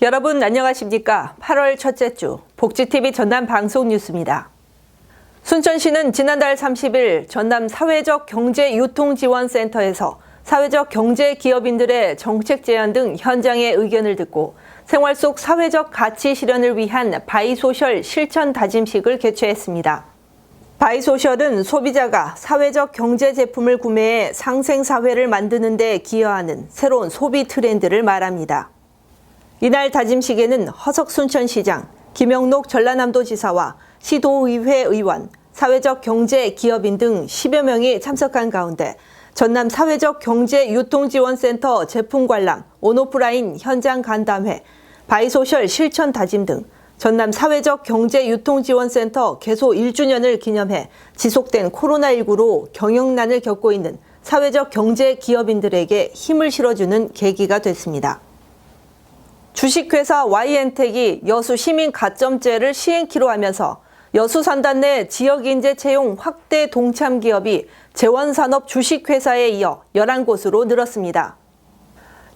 여러분 안녕하십니까? 8월 첫째 주 복지TV 전남 방송 뉴스입니다. 순천시는 지난달 30일 전남 사회적 경제유통지원센터에서 사회적 경제 기업인들의 정책 제안 등 현장의 의견을 듣고 생활 속 사회적 가치 실현을 위한 바이소셜 실천 다짐식을 개최했습니다. 바이소셜은 소비자가 사회적 경제 제품을 구매해 상생사회를 만드는 데 기여하는 새로운 소비 트렌드를 말합니다. 이날 다짐식에는 허석 순천시장, 김영록 전라남도지사와 시도의회 의원, 사회적 경제 기업인 등 10여 명이 참석한 가운데 전남 사회적 경제 유통지원센터 제품 관람, 온오프라인 현장 간담회, 바이소셜 실천 다짐 등 전남 사회적 경제 유통지원센터 개소 1주년을 기념해 지속된 코로나19로 경영난을 겪고 있는 사회적 경제 기업인들에게 힘을 실어주는 계기가 됐습니다. 주식회사 Y엔텍이 여수 시민 가점제를 시행키로 하면서 여수 산단 내 지역인재 채용 확대 동참 기업이 재원산업 주식회사에 이어 11곳으로 늘었습니다.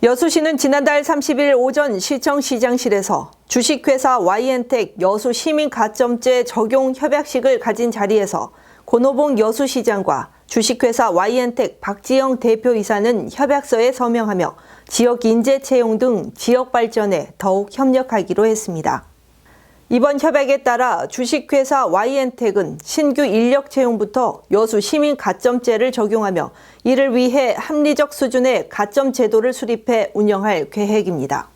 여수시는 지난달 30일 오전 시청 시장실에서 주식회사 Y엔텍 여수 시민 가점제 적용 협약식을 가진 자리에서 권오봉 여수시장과 주식회사 Y엔텍 박지영 대표이사는 협약서에 서명하며 지역 인재 채용 등 지역 발전에 더욱 협력하기로 했습니다. 이번 협약에 따라 주식회사 Y엔텍은 신규 인력 채용부터 여수 시민 가점제를 적용하며 이를 위해 합리적 수준의 가점 제도를 수립해 운영할 계획입니다.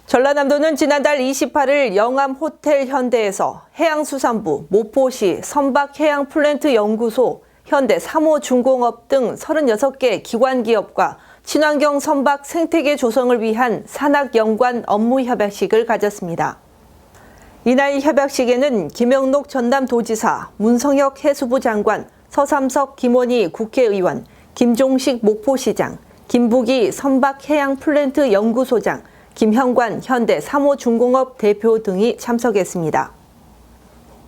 전라남도는 지난달 28일 영암 호텔 현대에서 해양수산부, 모포시 선박해양플랜트 연구소, 현대 3호 중공업 등 36개 기관기업과 친환경 선박 생태계 조성을 위한 산학연관 업무협약식을 가졌습니다. 이날 협약식에는 김영록 전남도지사, 문성혁 해수부 장관, 서삼석 김원희 국회의원, 김종식 목포시장, 김부기 선박해양플랜트 연구소장, 김형관 현대 3호 중공업 대표 등이 참석했습니다.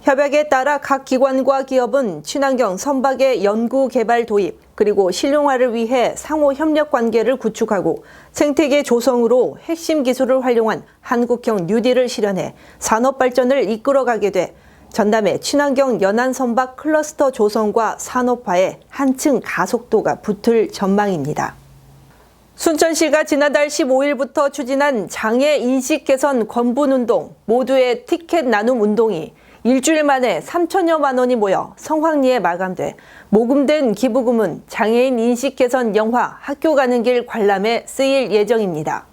협약에 따라 각 기관과 기업은 친환경 선박의 연구 개발 도입, 그리고 실용화를 위해 상호 협력 관계를 구축하고 생태계 조성으로 핵심 기술을 활용한 한국형 뉴딜을 실현해 산업 발전을 이끌어가게 돼 전남의 친환경 연안 선박 클러스터 조성과 산업화에 한층 가속도가 붙을 전망입니다. 순천시가 지난달 15일부터 추진한 장애 인식 개선 권분 운동, 모두의 티켓 나눔 운동이 일주일 만에 3천여만 원이 모여 성황리에 마감돼 모금된 기부금은 장애인 인식 개선 영화 학교 가는 길 관람에 쓰일 예정입니다.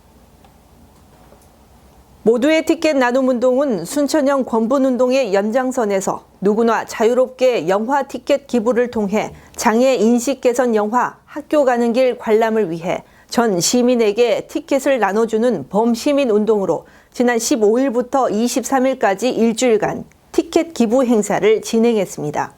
모두의 티켓 나눔 운동은 순천형 권분 운동의 연장선에서 누구나 자유롭게 영화 티켓 기부를 통해 장애 인식 개선 영화 학교 가는 길 관람을 위해 전 시민에게 티켓을 나눠주는 범시민 운동으로 지난 15일부터 23일까지 일주일간 티켓 기부 행사를 진행했습니다.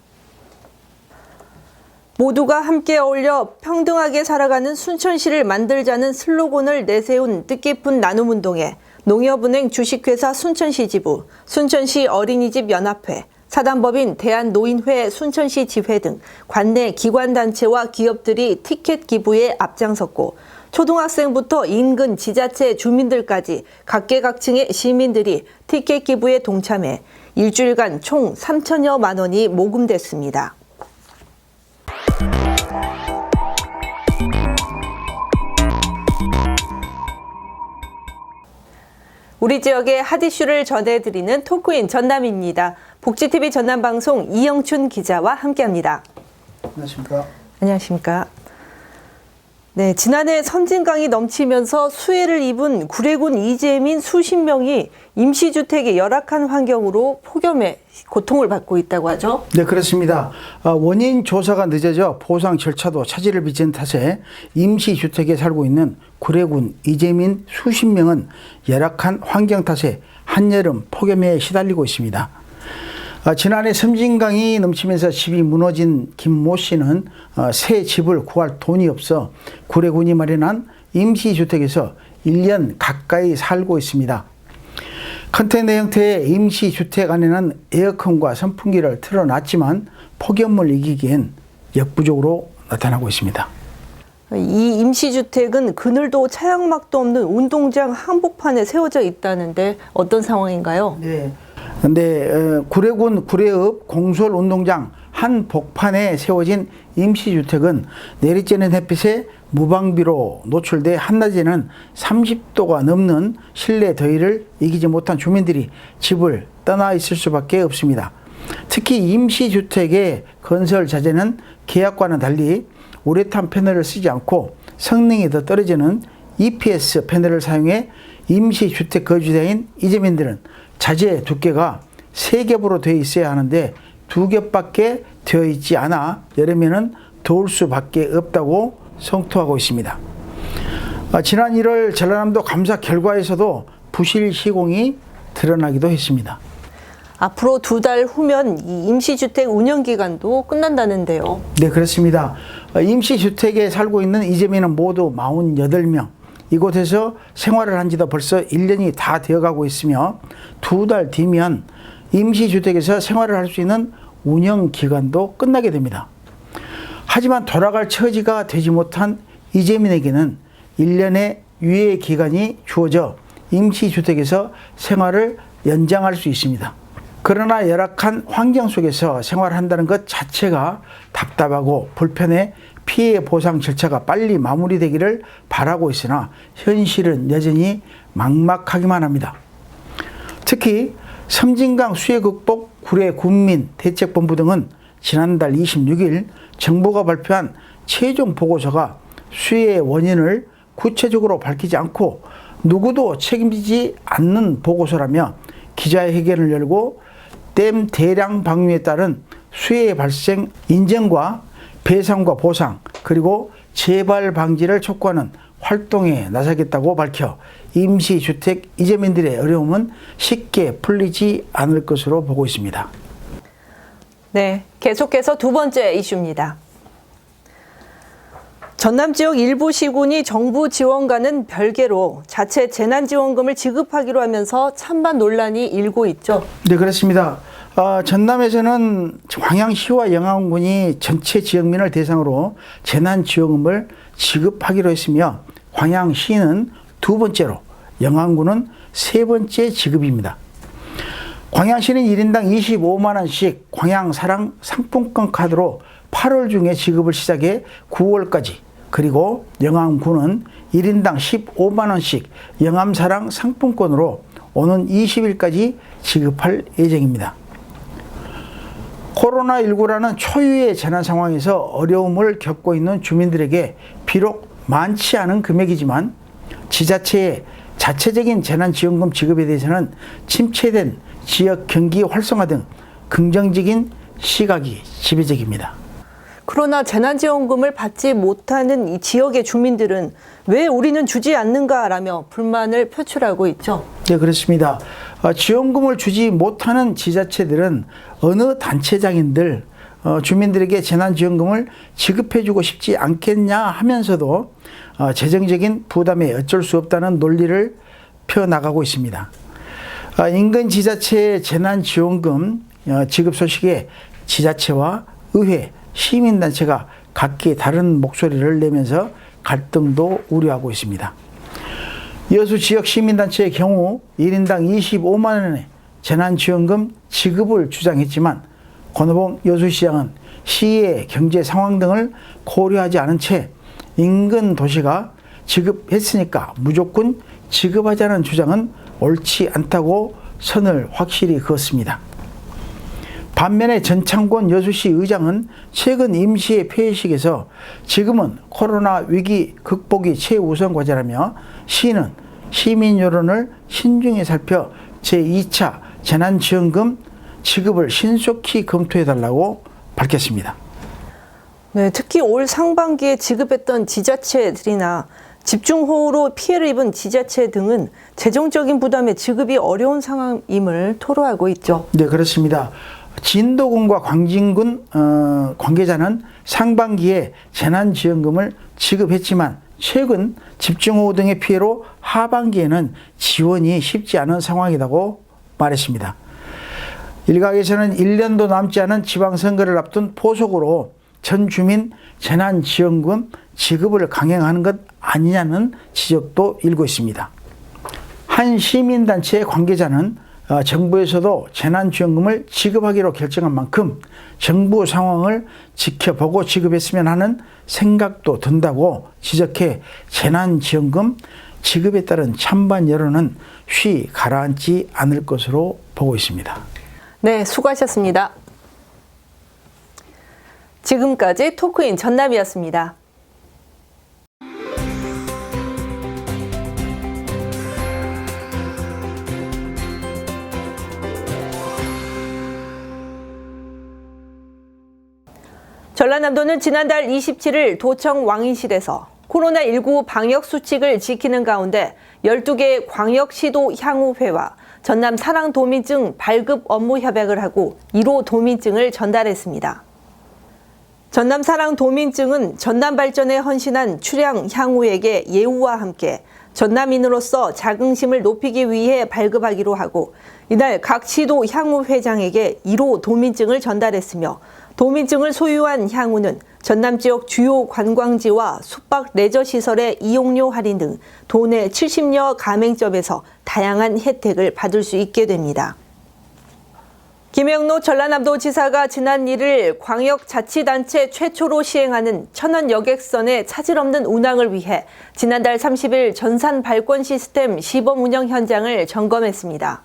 모두가 함께 어울려 평등하게 살아가는 순천시를 만들자는 슬로건을 내세운 뜻깊은 나눔운동에 농협은행 주식회사 순천시 지부, 순천시 어린이집 연합회, 사단법인 대한노인회 순천시 지회 등 관내 기관단체와 기업들이 티켓 기부에 앞장섰고 초등학생부터 인근 지자체 주민들까지 각계각층의 시민들이 티켓 기부에 동참해 일주일간 총 3천여만 원이 모금됐습니다. 우리 지역의 핫 이슈를 전해드리는 토크인 전남입니다. 복지TV 전남방송 이영춘 기자와 함께합니다. 안녕하십니까. 안녕하십니까. 네, 지난해 섬진강이 넘치면서 수해를 입은 구례군 이재민 수십 명이 임시주택의 열악한 환경으로 폭염에 고통을 받고 있다고 하죠. 네, 그렇습니다. 원인 조사가 늦어져 보상 절차도 차질을 빚은 탓에 임시주택에 살고 있는 구례군 이재민 수십 명은 열악한 환경 탓에 한여름 폭염에 시달리고 있습니다. 지난해 섬진강이 넘치면서 집이 무너진 김모 씨는 새 집을 구할 돈이 없어 구례군이 마련한 임시주택에서 1년 가까이 살고 있습니다. 컨테이너 형태의 임시주택 안에는 에어컨과 선풍기를 틀어놨지만 폭염을 이기기엔 역부족으로 나타나고 있습니다. 이 임시주택은 그늘도 차양막도 없는 운동장 한복판에 세워져 있다는데 어떤 상황인가요? 네. 근데 구례군 구례읍 공설운동장 한 복판에 세워진 임시주택은 내리쬐는 햇빛에 무방비로 노출돼 한낮에는 30도가 넘는 실내 더위를 이기지 못한 주민들이 집을 떠나 있을 수밖에 없습니다. 특히 임시주택의 건설 자재는 계약과는 달리 우레탄 패널을 쓰지 않고 성능이 더 떨어지는 EPS 패널을 사용해 임시주택 거주자인 이재민들은 자재 두께가 3겹으로 되어 있어야 하는데 2겹밖에 되어 있지 않아 여름에는 더울 수밖에 없다고 성토하고 있습니다. 지난 1월 전라남도 감사 결과에서도 부실 시공이 드러나기도 했습니다. 앞으로 2달 후면 이 임시주택 운영기간도 끝난다는데요. 네, 그렇습니다. 임시주택에 살고 있는 이재민은 모두 48명. 이곳에서 생활을 한 지도 벌써 1년이 다 되어가고 있으며 2달 뒤면 임시주택에서 생활을 할 수 있는 운영기간도 끝나게 됩니다. 하지만 돌아갈 처지가 되지 못한 이재민에게는 1년의 유예 기간이 주어져 임시주택에서 생활을 연장할 수 있습니다. 그러나 열악한 환경 속에서 생활한다는 것 자체가 답답하고 불편해 피해 보상 절차가 빨리 마무리되기를 바라고 있으나 현실은 여전히 막막하기만 합니다. 특히 섬진강 수해 극복 구례군민대책본부 등은 지난달 26일 정부가 발표한 최종 보고서가 수해의 원인을 구체적으로 밝히지 않고 누구도 책임지지 않는 보고서라며 기자회견을 열고 댐 대량 방류에 따른 수해 발생 인정과 배상과 보상 그리고 재발 방지를 촉구하는 활동에 나서겠다고 밝혀 임시주택 이재민들의 어려움은 쉽게 풀리지 않을 것으로 보고 있습니다. 네, 계속해서 2번째 이슈입니다. 전남 지역 일부 시군이 정부 지원과는 별개로 자체 재난지원금을 지급하기로 하면서 찬반 논란이 일고 있죠. 네, 그렇습니다. 전남에서는 광양시와 영암군이 전체 지역민을 대상으로 재난지원금을 지급하기로 했으며 광양시는 2번째로 영암군은 3번째 지급입니다. 광양시는 1인당 25만 원씩 광양사랑 상품권 카드로 8월 중에 지급을 시작해 9월까지 그리고 영암군은 1인당 15만 원씩 영암사랑 상품권으로 오는 20일까지 지급할 예정입니다. 코로나19라는 초유의 재난 상황에서 어려움을 겪고 있는 주민들에게 비록 많지 않은 금액이지만 지자체의 자체적인 재난지원금 지급에 대해서는 침체된 지역 경기 활성화 등 긍정적인 시각이 지배적입니다. 그러나 재난지원금을 받지 못하는 이 지역의 주민들은 왜 우리는 주지 않는가라며 불만을 표출하고 있죠. 네, 그렇습니다. 지원금을 주지 못하는 지자체들은 어느 단체장인들 주민들에게 재난지원금을 지급해주고 싶지 않겠냐 하면서도 재정적인 부담에 어쩔 수 없다는 논리를 펴나가고 있습니다. 인근 지자체의 재난지원금 지급 소식에 지자체와 의회, 시민단체가 각기 다른 목소리를 내면서 갈등도 우려하고 있습니다. 여수 지역 시민단체의 경우 1인당 25만 원의 재난지원금 지급을 주장했지만 권호봉 여수시장은 시의 경제 상황 등을 고려하지 않은 채 인근 도시가 지급했으니까 무조건 지급하자는 주장은 옳지 않다고 선을 확실히 그었습니다. 반면에 전창권 여수시 의장은 최근 임시의 폐회식에서 지금은 코로나 위기 극복이 최우선 과제라며 시는 시민 여론을 신중히 살펴 제2차 재난지원금 지급을 신속히 검토해달라고 밝혔습니다. 네, 특히 올 상반기에 지급했던 지자체들이나 집중호우로 피해를 입은 지자체 등은 재정적인 부담에 지급이 어려운 상황임을 토로하고 있죠. 네, 그렇습니다. 진도군과 광진군 관계자는 상반기에 재난지원금을 지급했지만 최근 집중호우 등의 피해로 하반기에는 지원이 쉽지 않은 상황이라고 말했습니다. 일각에서는 1년도 남지 않은 지방선거를 앞둔 포석으로 전 주민 재난지원금 지급을 강행하는 것 아니냐는 지적도 일고 있습니다. 한 시민단체의 관계자는 정부에서도 재난지원금을 지급하기로 결정한 만큼 정부 상황을 지켜보고 지급했으면 하는 생각도 든다고 지적해 재난지원금 지급에 따른 찬반 여론은 쉬 가라앉지 않을 것으로 보고 있습니다. 네, 수고하셨습니다. 지금까지 토크인 전남이었습니다. 전라남도는 지난달 27일 도청 왕인실에서 코로나19 방역 수칙을 지키는 가운데 12개 광역시도 향후회와 전남 사랑도민증 발급 업무 협약을 하고 1호 도민증을 전달했습니다. 전남 사랑도민증은 전남 발전에 헌신한 추량 향후에게 예우와 함께 전남인으로서 자긍심을 높이기 위해 발급하기로 하고 이날 각 시도 향후회장에게 1호 도민증을 전달했으며 도민증을 소유한 향후는 전남 지역 주요 관광지와 숙박 레저시설의 이용료 할인 등 도내 70여 가맹점에서 다양한 혜택을 받을 수 있게 됩니다. 김영노 전라남도지사가 지난 1일 광역자치단체 최초로 시행하는 천안 여객선의 차질 없는 운항을 위해 지난달 30일 전산 발권 시스템 시범 운영 현장을 점검했습니다.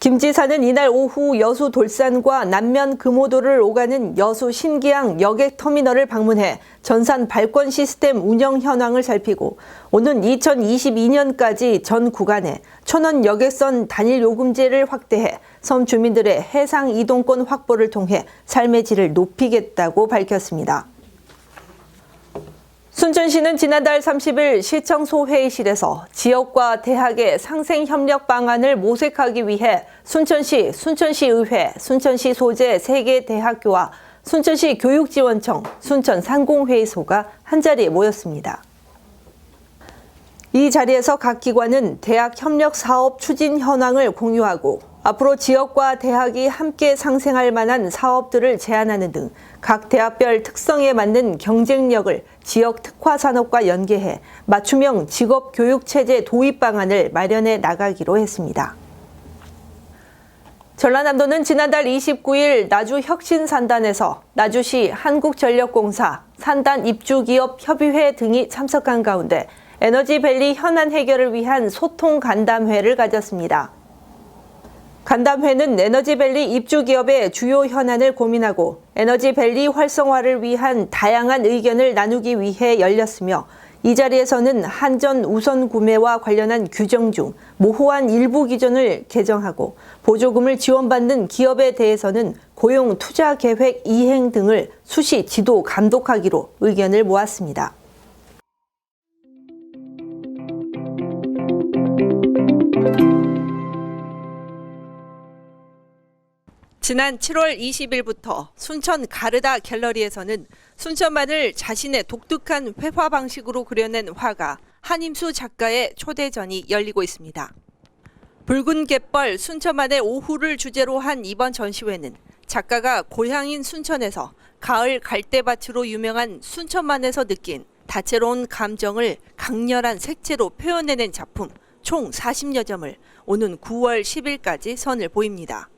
김 지사는 이날 오후 여수 돌산과 남면 금오도를 오가는 여수 신기항 여객터미널을 방문해 전산 발권 시스템 운영 현황을 살피고 오는 2022년까지 전 구간에 천안 여객선 단일 요금제를 확대해 섬 주민들의 해상 이동권 확보를 통해 삶의 질을 높이겠다고 밝혔습니다. 순천시는 지난달 30일 시청소 회의실에서 지역과 대학의 상생 협력 방안을 모색하기 위해 순천시, 순천시의회, 순천시 소재 3개 대학교와 순천시 교육지원청, 순천상공회의소가 한자리에 모였습니다. 이 자리에서 각 기관은 대학 협력 사업 추진 현황을 공유하고 앞으로 지역과 대학이 함께 상생할 만한 사업들을 제안하는 등 각 대학별 특성에 맞는 경쟁력을 지역 특화 산업과 연계해 맞춤형 직업 교육 체제 도입 방안을 마련해 나가기로 했습니다. 전라남도는 지난달 29일 나주 혁신산단에서 나주시 한국전력공사, 산단 입주기업 협의회 등이 참석한 가운데 에너지밸리 현안 해결을 위한 소통 간담회를 가졌습니다. 간담회는 에너지밸리 입주기업의 주요 현안을 고민하고 에너지밸리 활성화를 위한 다양한 의견을 나누기 위해 열렸으며 이 자리에서는 한전 우선 구매와 관련한 규정 중 모호한 일부 기준을 개정하고 보조금을 지원받는 기업에 대해서는 고용 투자 계획 이행 등을 수시 지도 감독하기로 의견을 모았습니다. 지난 7월 20일부터 순천 가르다 갤러리에서는 순천만을 자신의 독특한 회화 방식으로 그려낸 화가 한임수 작가의 초대전이 열리고 있습니다. 붉은 갯벌 순천만의 오후를 주제로 한 이번 전시회는 작가가 고향인 순천에서 가을 갈대밭으로 유명한 순천만에서 느낀 다채로운 감정을 강렬한 색채로 표현해낸 작품 총 40여 점을 오는 9월 10일까지 선을 보입니다.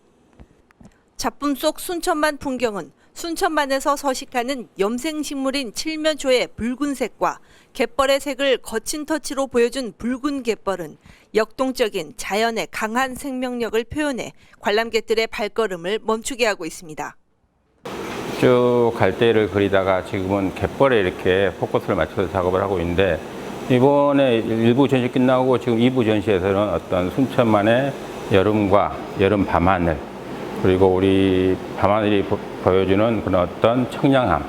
작품 속 순천만 풍경은 순천만에서 서식하는 염생식물인 칠면초의 붉은색과 갯벌의 색을 거친 터치로 보여준 붉은 갯벌은 역동적인 자연의 강한 생명력을 표현해 관람객들의 발걸음을 멈추게 하고 있습니다. 쭉 갈대를 그리다가 지금은 갯벌에 이렇게 포커스를 맞춰서 작업을 하고 있는데 이번에 일부 전시 끝나고 지금 2부 전시에서는 어떤 순천만의 여름과 여름 밤하늘 그리고 우리 밤하늘이 보여주는 그런 어떤 청량함.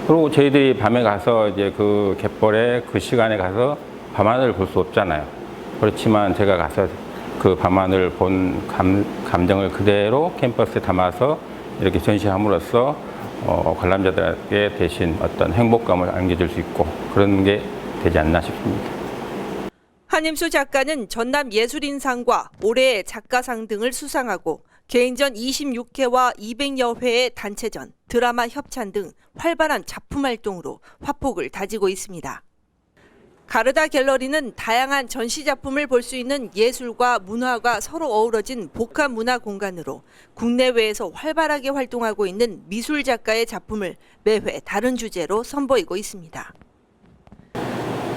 그리고 저희들이 밤에 가서 이제 그 갯벌에 그 시간에 가서 밤하늘을 볼 수 없잖아요. 그렇지만 제가 가서 그 밤하늘 본 감정을 그대로 캠퍼스에 담아서 이렇게 전시함으로써 관람자들에게 대신 어떤 행복감을 안겨줄 수 있고 그런 게 되지 않나 싶습니다. 한임수 작가는 전남 예술인상과 올해의 작가상 등을 수상하고 개인전 26회와 200여 회의 단체전, 드라마 협찬 등 활발한 작품 활동으로 화폭을 다지고 있습니다. 가르다 갤러리는 다양한 전시 작품을 볼 수 있는 예술과 문화가 서로 어우러진 복합 문화 공간으로 국내외에서 활발하게 활동하고 있는 미술 작가의 작품을 매회 다른 주제로 선보이고 있습니다.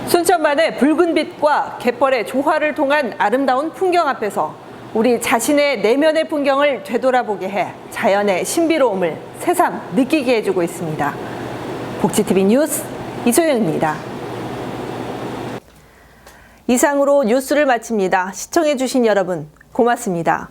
순천만의 붉은 빛과 갯벌의 조화를 통한 아름다운 풍경 앞에서 우리 자신의 내면의 풍경을 되돌아보게 해 자연의 신비로움을 새삼 느끼게 해주고 있습니다. 복지TV 뉴스 이소영입니다. 이상으로 뉴스를 마칩니다. 시청해주신 여러분 고맙습니다.